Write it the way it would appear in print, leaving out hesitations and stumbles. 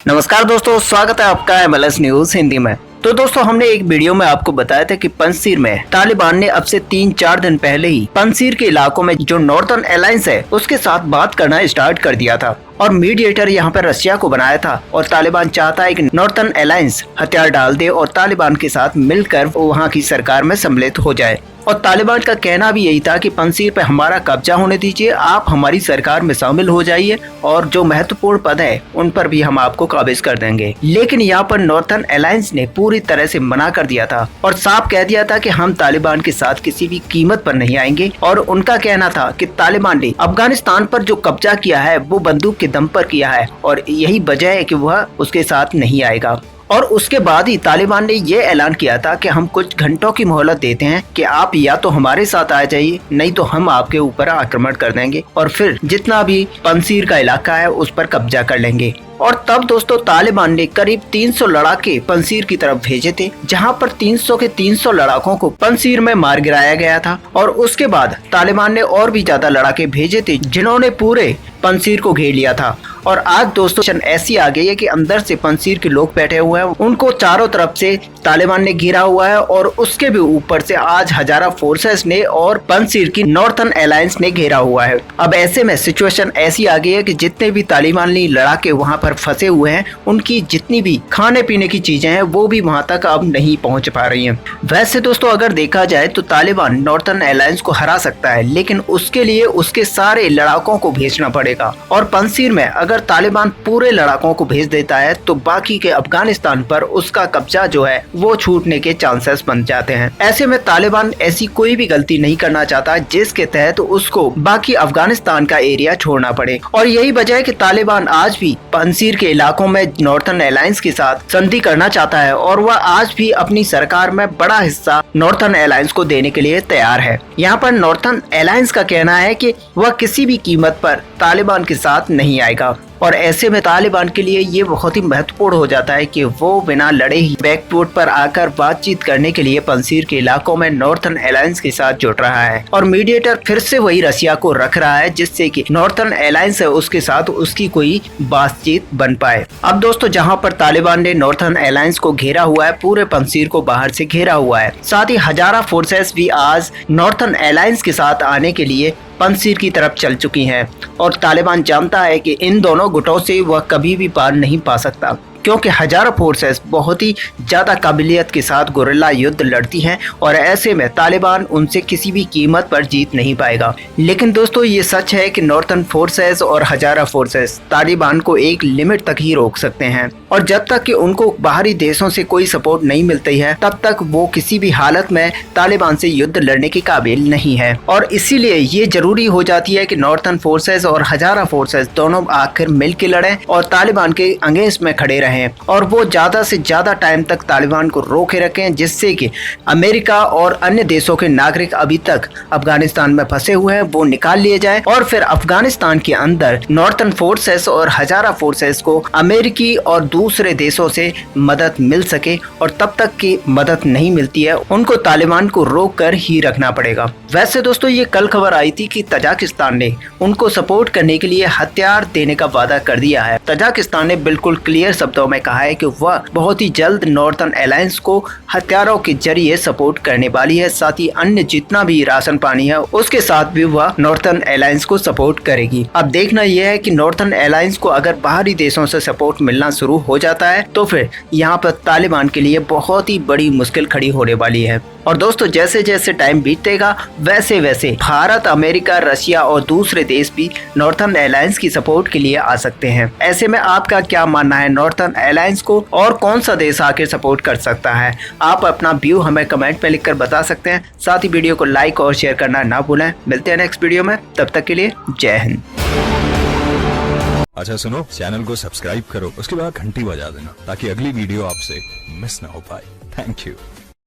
नमस्कार दोस्तों, स्वागत है आपका MLS न्यूज हिंदी में। तो दोस्तों, हमने एक वीडियो में आपको बताया था कि पंजशीर में तालिबान ने अब से 3-4 दिन पहले ही पंजशीर के इलाकों में जो नॉर्थर्न अलायंस है उसके साथ बात करना स्टार्ट कर दिया था और मीडिएटर यहाँ पर रशिया को बनाया था। और तालिबान चाहता है कि नॉर्थर्न अलायंस हथियार डाल दे और तालिबान के साथ मिलकर वहाँ की सरकार में सम्मिलित हो जाए। और तालिबान का कहना भी यही था कि पंजशीर पे हमारा कब्जा होने दीजिए, आप हमारी सरकार में शामिल हो जाइए और जो महत्वपूर्ण पद है उन पर भी हम आपको काबिज कर देंगे। लेकिन यहाँ पर नॉर्थर्न अलायंस ने पूरी तरह से मना कर दिया था और साफ कह दिया था कि हम तालिबान के साथ किसी भी कीमत पर नहीं आएंगे। और उनका कहना था कि तालिबान ने अफगानिस्तान पर जो कब्जा किया है वो बंदूक के दम पर किया है और यही वजह है कि वह उसके साथ नहीं आएगा। और उसके बाद ही तालिबान ने ये ऐलान किया था कि हम कुछ घंटों की मोहलत देते हैं कि आप या तो हमारे साथ आ जाइए, नहीं तो हम आपके ऊपर आक्रमण कर देंगे और फिर जितना भी पंजशीर का इलाका है उस पर कब्जा कर लेंगे। और तब दोस्तों तालिबान ने करीब 300 लड़ाके पंजशीर की तरफ भेजे थे, जहां पर 300 के 300 लड़ाकों को पंजशीर में मार गिराया गया था। और उसके बाद तालिबान ने और भी ज्यादा लड़ाके भेजे थे जिन्होंने पूरे पंजशीर को घेर लिया था। और आज दोस्तों ऐसी आ गई है कि अंदर से पंजशीर के लोग बैठे हुए हैं, उनको चारों तरफ से तालिबान ने घेरा हुआ है और उसके भी ऊपर से आज हजारा फोर्सेस ने और पंजशीर की नॉर्थर्न अलायंस ने घेरा हुआ है। अब ऐसे में सिचुएशन ऐसी आ गई है कि जितने भी तालिबानी लड़ाके वहां पर फंसे हुए हैं, उनकी जितनी भी खाने पीने की चीजें हैं वो भी वहां तक अब नहीं पहुंच पा रही हैं। वैसे दोस्तों अगर देखा जाए तो तालिबान नॉर्थर्न अलायंस को हरा सकता है, लेकिन उसके लिए उसके सारे लड़ाकों को भेजना पड़ेगा। और पंजशीर में अगर तालिबान पूरे लड़ाकों को भेज देता है तो बाकी के अफगानिस्तान पर उसका कब्जा जो है वो छूटने के चांसेस बन जाते हैं। ऐसे में तालिबान ऐसी कोई भी गलती नहीं करना चाहता जिसके तहत उसको बाकी अफगानिस्तान का एरिया छोड़ना पड़े। और यही वजह है कि तालिबान आज भी पंजशीर के इलाकों में नॉर्थर्न अलायंस के साथ संधि करना चाहता है और वह आज भी अपनी सरकार में बड़ा हिस्सा नॉर्थर्न अलायंस को देने के लिए तैयार है। यहाँ पर नॉर्थर्न अलायंस का कहना है कि वह किसी भी कीमत पर तालिबान के साथ नहीं आएगा। और ऐसे में तालिबान के लिए ये बहुत ही महत्वपूर्ण हो जाता है कि वो बिना लड़े ही बैकफुट पर आकर बातचीत करने के लिए पंजशीर के इलाकों में नॉर्थर्न अलायंस के साथ जुट रहा है। और मीडिएटर फिर से वही रशिया को रख रहा है जिससे कि नॉर्थर्न अलायंस है उसके साथ उसकी कोई बातचीत बन पाए। अब दोस्तों जहां पर तालिबान ने नॉर्थर्न अलायंस को घेरा हुआ है, पूरे पंजशीर को बाहर से घेरा हुआ है, साथ ही हजारा फोर्सेस भी आज नॉर्थर्न अलायंस के साथ आने के लिए पंजशीर की तरफ चल चुकी हैं। और तालिबान जानता है कि इन दोनों गुटों से वह कभी भी पार नहीं पा सकता, क्योंकि हजारा फोर्सेस बहुत ही ज्यादा काबिलियत के साथ गुरिल्ला युद्ध लड़ती हैं और ऐसे में तालिबान उनसे किसी भी कीमत पर जीत नहीं पाएगा। लेकिन दोस्तों ये सच है कि नॉर्थर्न फोर्सेस और हजारा फोर्सेस तालिबान को एक लिमिट तक ही रोक सकते हैं और जब तक कि उनको बाहरी देशों से कोई सपोर्ट नहीं मिलती है तब तक वो किसी भी हालत में तालिबान से युद्ध लड़ने के काबिल नहीं है। और इसीलिए ये जरूरी हो जाती है कि नॉर्थर्न फोर्सेस और हजारा फोर्सेस दोनों आखिर मिल के लड़ें और तालिबान के अगेंस्ट में खड़े रहें और वो ज्यादा से ज्यादा टाइम तक तालिबान को रोके रखें, जिससे कि अमेरिका और अन्य देशों के नागरिक अभी तक अफगानिस्तान में फंसे हुए हैं वो निकाल लिए जाए और फिर अफगानिस्तान के अंदर नॉर्थर्न फोर्सेस और हजारा फोर्सेस को अमेरिकी और दूसरे देशों से मदद मिल सके। और तब तक की मदद नहीं मिलती है उनको तालिबान को रोक कर ही रखना पड़ेगा। वैसे दोस्तों ये कल खबर आई थी कि तजाकिस्तान ने उनको सपोर्ट करने के लिए हथियार देने का वादा कर दिया है। तजाकिस्तान ने बिल्कुल क्लियर शब्दों में कहा है कि वह बहुत ही जल्द नॉर्थर्न अलायंस को हथियारों के जरिए सपोर्ट करने वाली है, साथ ही अन्य जितना भी राशन पानी है उसके साथ भी वह नॉर्थर्न अलायंस को सपोर्ट करेगी। अब देखना यह है कि नॉर्थर्न अलायंस को अगर बाहरी देशों से सपोर्ट मिलना शुरू हो जाता है तो फिर यहाँ पर तालिबान के लिए बहुत ही बड़ी मुश्किल खड़ी होने वाली है। और दोस्तों जैसे जैसे टाइम बीतेगा वैसे वैसे भारत, अमेरिका, रशिया और दूसरे देश भी नॉर्थर्न अलायंस की सपोर्ट के लिए आ सकते हैं। ऐसे में आपका क्या मानना है नॉर्थर्न अलायंस को और कौन सा देश आकर सपोर्ट कर सकता है? आप अपना व्यू हमें कमेंट में लिखकर बता सकते हैं। साथ ही वीडियो को लाइक और शेयर करना ना भूलें। मिलते हैं नेक्स्ट वीडियो में, तब तक के लिए जय हिंद। अच्छा सुनो, चैनल को सब्सक्राइब करो, उसके बाद घंटी बजा देना ताकि अगली वीडियो आपसे मिस ना हो पाए। Thank you.